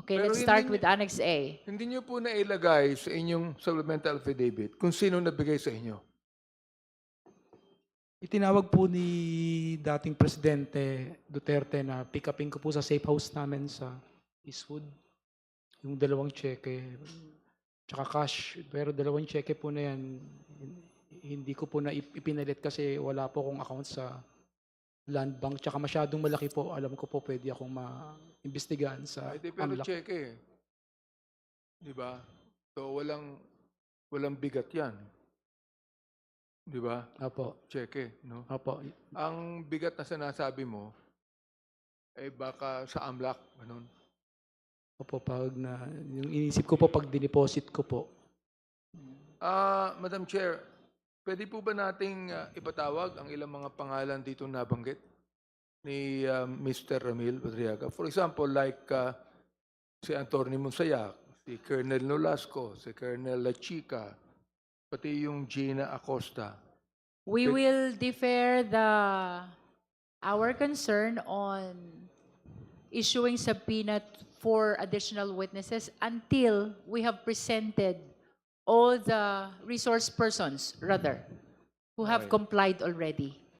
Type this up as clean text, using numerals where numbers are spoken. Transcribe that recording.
Okay, Pero let's hindi start niyo- with Annex A. Hindi niyo po nailagay sa inyong supplemental affidavit kung sino nabigay sa inyo. Itinawag po ni dating Presidente Duterte na pick upin ko po sa safe house namin sa Eastwood. Yung dalawang cheque, tsaka cash. Pero dalawang cheque po na yan, hindi ko po na ipinalit kasi wala po akong account sa land bank. Tsaka masyadong malaki po. Alam ko po pwede akong ma-imbestigahan sa Ay, di, pero AMLAC. cheque eh. Di ba? So, walang bigat yan. Di ba? Apo, Cheque, no? apo. Ang bigat na sinasabi mo, eh baka sa AMLAC, ganun. Opo, yung inisip ko po pag dineposit ko po. Madam Chair, pwede po ba nating ipatawag ang ilang mga pangalan dito nabanggit ni Mr. Ramil Badriaga? For example, like si Antonio Monsayak, si Colonel Nolasco, si Colonel La Chica, pati yung Gina Acosta. We will defer our concern on issuing subpoena for additional witnesses until we have presented all the resource persons, rather, who have Okay. complied already.